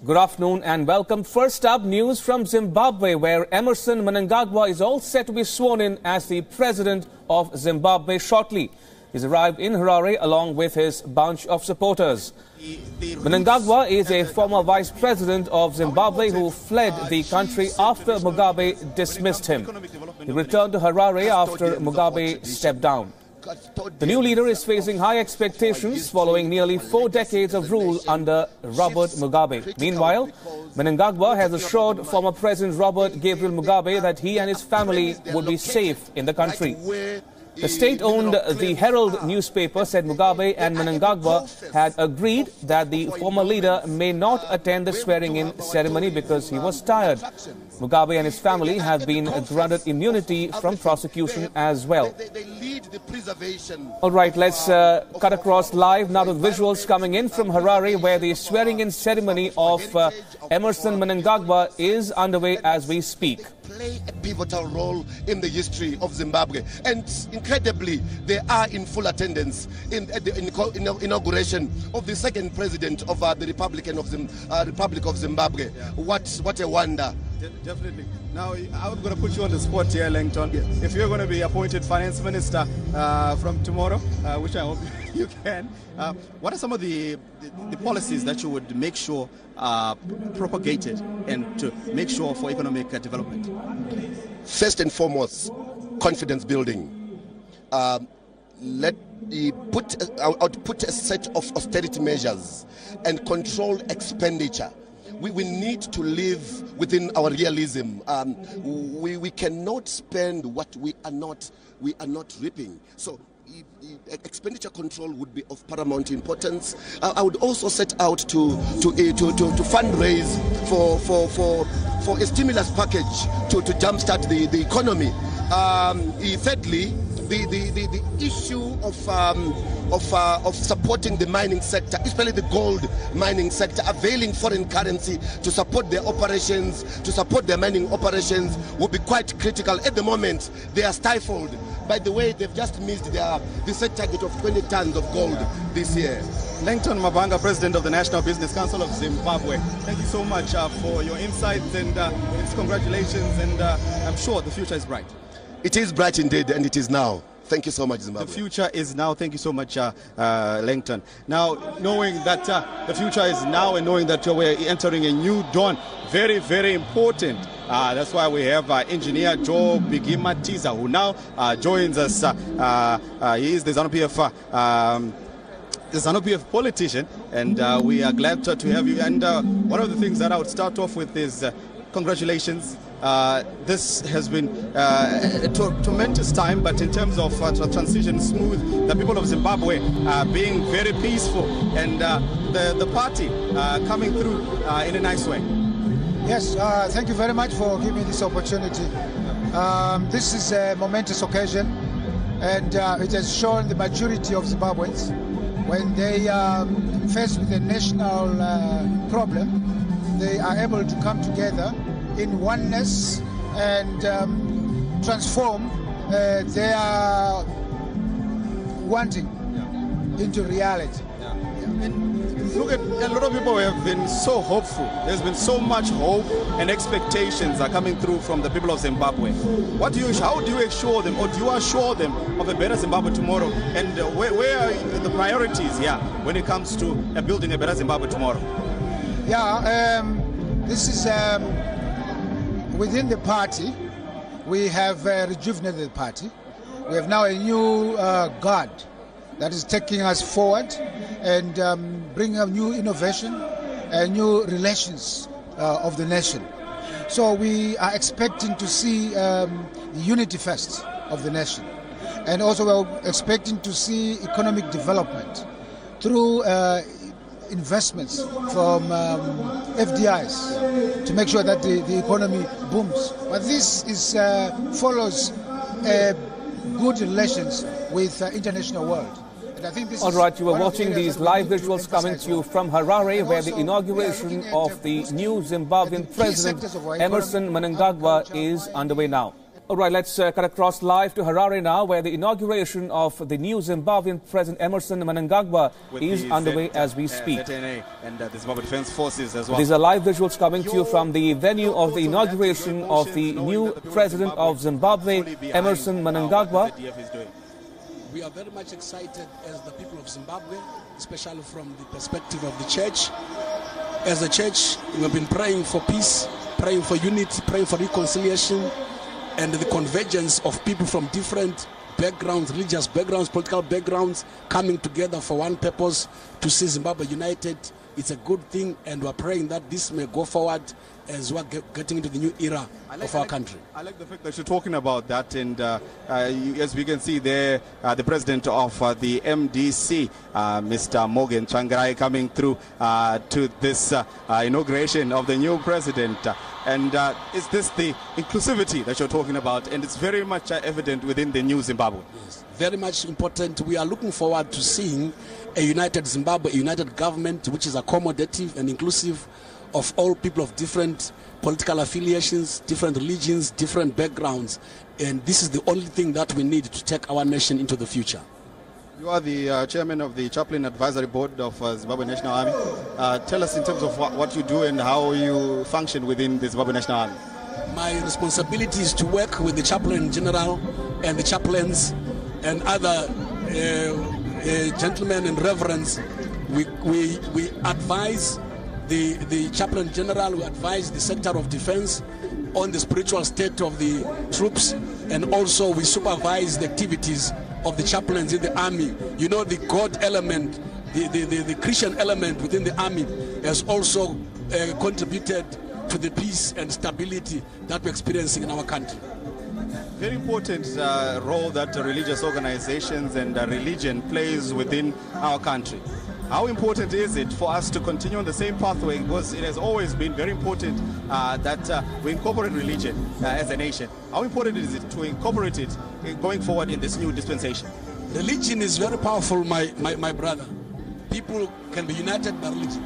Good afternoon and welcome. First up, news from Zimbabwe, where Emmerson Mnangagwa is all set to be sworn in as the President of Zimbabwe shortly. He's arrived in Harare along with his bunch of supporters. Mnangagwa is a former Vice President of Zimbabwe who fled the country after Mugabe dismissed him. He returned to Harare after Mugabe stepped down. The new leader is facing high expectations following nearly 4 decades of rule under Robert Mugabe. Meanwhile, Mnangagwa has assured former President Robert Gabriel Mugabe that he and his family would be safe in the country. The state-owned The Herald newspaper said Mugabe and Mnangagwa had agreed that the former leader may not attend the swearing-in ceremony because he was tired. Mugabe and his family have been granted immunity from prosecution as well. All right, let's cut across live now to visuals coming in from Harare, where the swearing-in ceremony of Emmerson Mnangagwa is underway as we speak. Play a pivotal role in the history of Zimbabwe, and incredibly they are in full attendance at the inauguration of the second president of the Republic of Zimbabwe. What a wonder. Definitely. Now, I'm going to put you on the spot here, Langton. If you're going to be appointed finance minister from tomorrow, which I hope you can, what are some of the policies that you would make sure are propagated and to make sure for economic development? First and foremost, confidence building. I'd put a set of austerity measures and control expenditure. We need to live within our realism. We cannot spend what we are not reaping. So expenditure control would be of paramount importance. I would also set out to fundraise for a stimulus package to jumpstart the economy. Thirdly, the issue of supporting the mining sector, especially the gold mining sector, availing foreign currency to support their operations, to support their mining operations, will be quite critical. At the moment, they are stifled. By the way, they've just missed the set target of 20 tons of gold this year. Langton Mabanga, President of the National Business Council of Zimbabwe, thank you so much for your insights and it's congratulations, and I'm sure the future is bright. It is bright indeed, and it is now. Thank you so much, Zimbabwe. The future is now. Thank you so much, Langton. Now, knowing that the future is now and knowing that we're entering a new dawn, very, very important. That's why we have engineer Joe Bigimatiza, who now joins us. He is the ZANU-PF politician, and we are glad to have you. And one of the things that I would start off with is congratulations. This has been a tremendous time, but in terms of transition smooth, the people of Zimbabwe being very peaceful, and the party coming through in a nice way. Yes, thank you very much for giving me this opportunity. This is a momentous occasion, and it has shown the maturity of Zimbabweans. When they are faced with a national problem, they are able to come together in oneness and transform their wanting into reality. And look at a lot of people have been so hopeful. There's been so much hope and expectations are coming through from the people of Zimbabwe. How do you assure them, or do you assure them of a better Zimbabwe tomorrow? And where are the priorities here when it comes to building a better Zimbabwe tomorrow? Yeah, this is within the party. We have rejuvenated the party. We have now a new guard that is taking us forward and bringing up new innovation and new relations of the nation. So we are expecting to see the unity first of the nation, and also we're expecting to see economic development through investments from FDIs to make sure that the economy booms. But this is follows good relations with international world. And I think this All right, you were watching these live visuals coming to you from Harare, where the inauguration of the new Zimbabwean president, Emmerson Mnangagwa, is underway now. All right, let's cut across live to Harare now, where the inauguration of the new Zimbabwean President Emmerson Mnangagwa is underway as we speak. ZNA and the Zimbabwe Defense Forces as well. These are live visuals coming to you from the venue of the inauguration of the new President of Zimbabwe, Emmerson Mnangagwa. We are very much excited as the people of Zimbabwe, especially from the perspective of the church. As a church, we have been praying for peace, praying for unity, praying for reconciliation, and the convergence of people from different backgrounds, religious backgrounds, political backgrounds, coming together for one purpose, to see Zimbabwe united. It's a good thing, and we're praying that this may go forward as we're getting into the new era of our country. I like the fact that you're talking about that, and as we can see there, the president of the MDC, Mr. Morgan Tsvangirai, coming through to this inauguration of the new president. And is this the inclusivity that you're talking about? And it's very much evident within the new Zimbabwe. Yes, very much important. We are looking forward to seeing a united Zimbabwe, a united government which is accommodative and inclusive of all people of different political affiliations, different religions, different backgrounds. And this is the only thing that we need to take our nation into the future. You are the chairman of the Chaplain Advisory Board of Zimbabwe National Army. Tell us in terms of what you do and how you function within the Zimbabwe National Army. My responsibility is to work with the Chaplain General and the chaplains and other gentlemen and reverends. We advise the Chaplain General, we advise the Secretary of Defense on the spiritual state of the troops, and also we supervise the activities of the chaplains in the army. You know, the God element, the Christian element within the army has also contributed to the peace and stability that we're experiencing in our country. Very important role that religious organizations and religion plays within our country. How important is it for us to continue on the same pathway? Because it has always been very important that we incorporate religion as a nation. How important is it to incorporate it going forward in this new dispensation? Religion is very powerful, my brother. People can be united by religion.